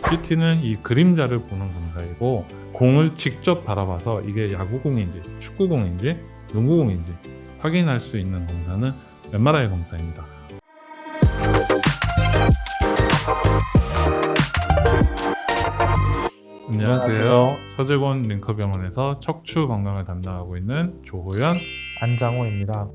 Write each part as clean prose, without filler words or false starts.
CT는 이 그림자를 보는 검사이고, 공을 직접 바라봐서 이게 야구공인지 축구공인지 농구공인지 확인할 수 있는 검사는 MRI 검사입니다. 안녕하세요. 서재권 링커병원에서 척추 건강을 담당하고 있는 조호연, 안장호입니다.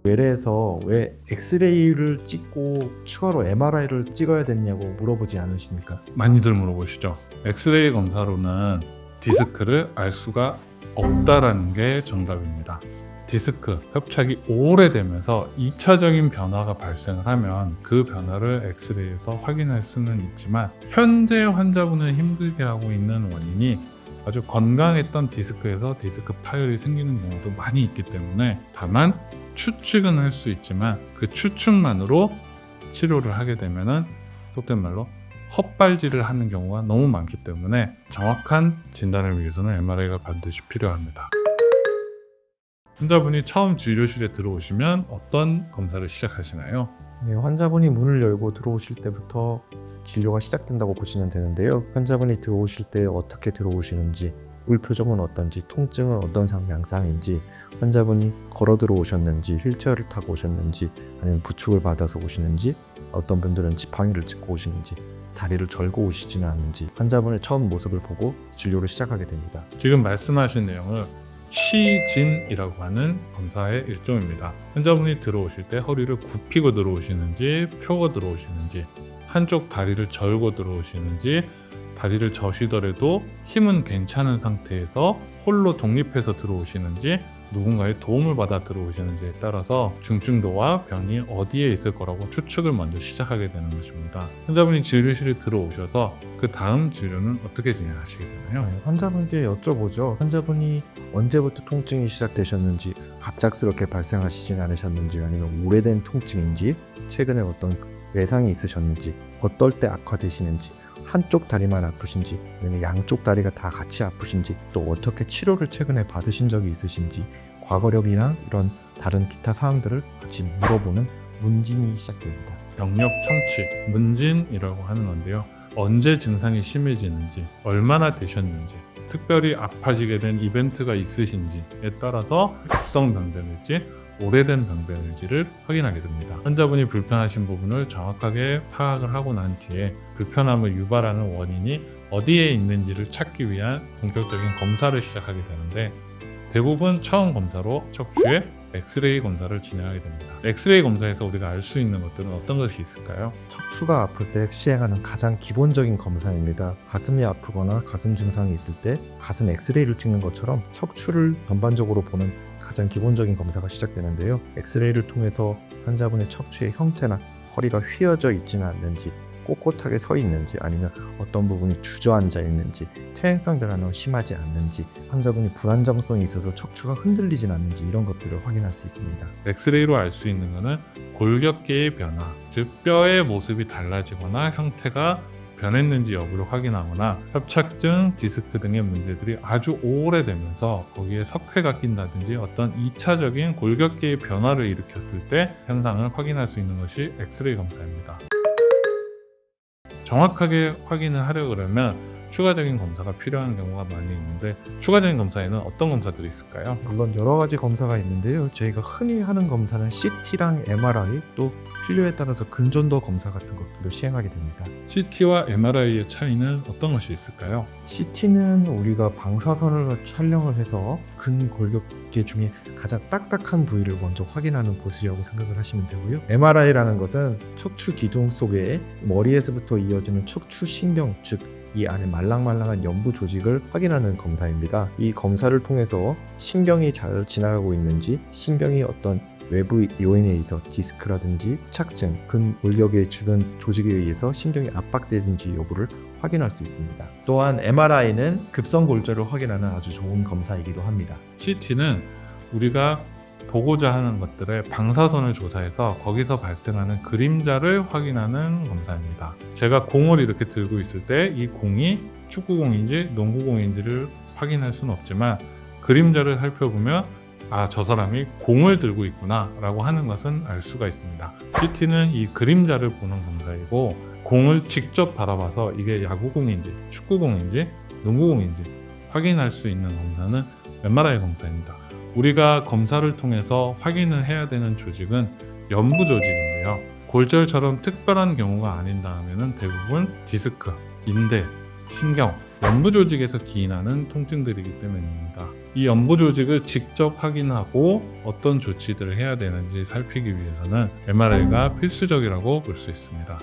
외래에서 왜 엑스레이를 찍고 추가로 MRI를 찍어야 됐냐고 물어보지 않으십니까? 많이들 물어보시죠. 엑스레이 검사로는 디스크를 알 수가 없다라는 게 정답입니다. 디스크 협착이 오래되면서 2차적인 변화가 발생을 하면 그 변화를 엑스레이에서 확인할 수는 있지만, 현재 환자분을 힘들게 하고 있는 원인이 아주 건강했던 디스크에서 디스크 파열이 생기는 경우도 많이 있기 때문에, 다만 추측은 할 수 있지만 그 추측만으로 치료를 하게 되면은 속된 말로 헛발질을 하는 경우가 너무 많기 때문에 정확한 진단을 위해서는 MRI가 반드시 필요합니다. 환자분이 처음 진료실에 들어오시면 어떤 검사를 시작하시나요? 네, 환자분이 문을 열고 들어오실 때부터 진료가 시작된다고 보시면 되는데요. 환자분이 들어오실 때 어떻게 들어오시는지, 울표정은 어떤지, 통증은 어떤 양상인지, 환자분이 걸어 들어오셨는지, 휠체어를 타고 오셨는지, 아니면 부축을 받아서 오시는지, 어떤 분들은 지팡이를 짚고 오시는지, 다리를 절고 오시지는 않는지, 환자분의 처음 모습을 보고 진료를 시작하게 됩니다. 지금 말씀하신 내용을 시진이라고 하는 검사의 일종입니다. 환자분이 들어오실 때 허리를 굽히고 들어오시는지, 펴고 들어오시는지, 한쪽 다리를 절고 들어오시는지, 다리를 저시더라도 힘은 괜찮은 상태에서 홀로 독립해서 들어오시는지, 누군가의 도움을 받아 들어오시는지에 따라서 중증도와 병이 어디에 있을 거라고 추측을 먼저 시작하게 되는 것입니다. 환자분이 진료실에 들어오셔서 그 다음 진료는 어떻게 진행하시게 되나요? 환자분께 여쭤보죠. 환자분이 언제부터 통증이 시작되셨는지, 갑작스럽게 발생하시진 않으셨는지, 아니면 오래된 통증인지, 최근에 어떤 외상이 있으셨는지, 어떨 때 악화되시는지, 한쪽 다리만 아프신지, 아니면 양쪽 다리가 다 같이 아프신지, 또 어떻게 치료를 최근에 받으신 적이 있으신지, 과거력이나 이런 다른 기타 사항들을 같이 물어보는 문진이 시작됩니다. 병력 청취, 문진이라고 하는 건데요. 언제 증상이 심해지는지, 얼마나 되셨는지, 특별히 아파지게 된 이벤트가 있으신지에 따라서 급성 병변일지, 오래된 병변일지를 확인하게 됩니다. 환자분이 불편하신 부분을 정확하게 파악을 하고 난 뒤에 불편함을 유발하는 원인이 어디에 있는지를 찾기 위한 본격적인 검사를 시작하게 되는데, 대부분 처음 검사로 척추의 엑스레이 검사를 진행하게 됩니다. 엑스레이 검사에서 우리가 알 수 있는 것들은 어떤 것이 있을까요? 척추가 아플 때 시행하는 가장 기본적인 검사입니다. 가슴이 아프거나 가슴 증상이 있을 때 가슴 엑스레이를 찍는 것처럼 척추를 전반적으로 보는 가장 기본적인 검사가 시작되는데요. 엑스레이를 통해서 환자분의 척추의 형태나 허리가 휘어져 있지는 않는지, 꼿꼿하게 서 있는지, 아니면 어떤 부분이 주저앉아 있는지, 퇴행성 변화는 심하지 않는지, 환자분이 불안정성이 있어서 척추가 흔들리진 않는지, 이런 것들을 확인할 수 있습니다. 엑스레이로 알 수 있는 것은 골격계의 변화, 즉 뼈의 모습이 달라지거나 형태가 변했는지 여부를 확인하거나, 협착증, 디스크 등의 문제들이 아주 오래되면서 거기에 석회가 낀다든지 어떤 2차적인 골격계의 변화를 일으켰을 때 현상을 확인할 수 있는 것이 엑스레이 검사입니다. 정확하게 확인을 하려 그러면 추가적인 검사가 필요한 경우가 많이 있는데, 추가적인 검사에는 어떤 검사들이 있을까요? 물론 여러 가지 검사가 있는데요. 저희가 흔히 하는 검사는 CT랑 MRI, 또 필요에 따라서 근전도 검사 같은 것들을 시행하게 됩니다. CT와 MRI의 차이는 어떤 것이 있을까요? CT는 우리가 방사선을 촬영을 해서 근골격계 중에 가장 딱딱한 부위를 먼저 확인하는 보수라고 생각을 하시면 되고요. MRI라는 것은 척추 기둥 속에 머리에서부터 이어지는 척추 신경, 즉 이 안에 말랑말랑한 연부 조직을 확인하는 검사입니다. 이 검사를 통해서 신경이 잘 지나가고 있는지, 신경이 어떤 외부 요인에 의해서 디스크라든지 착증, 근골격의 주변 조직에 의해서 신경이 압박되는지 여부를 확인할 수 있습니다. 또한 MRI는 급성골절을 확인하는 아주 좋은 검사이기도 합니다. CT는 우리가 보고자 하는 것들의 방사선을 조사해서 거기서 발생하는 그림자를 확인하는 검사입니다. 제가 공을 이렇게 들고 있을 때 이 공이 축구공인지 농구공인지를 확인할 수는 없지만, 그림자를 살펴보면 저 사람이 공을 들고 있구나 라고 하는 것은 알 수가 있습니다. CT는 이 그림자를 보는 검사이고, 공을 직접 바라봐서 이게 야구공인지 축구공인지 농구공인지 확인할 수 있는 검사는 MRI 검사입니다. 우리가 검사를 통해서 확인을 해야 되는 조직은 연부 조직인데요. 골절처럼 특별한 경우가 아닌다면 대부분 디스크, 인대, 신경, 연부 조직에서 기인하는 통증들이기 때문입니다. 이 연부 조직을 직접 확인하고 어떤 조치들을 해야 되는지 살피기 위해서는 MRI가 필수적이라고 볼 수 있습니다.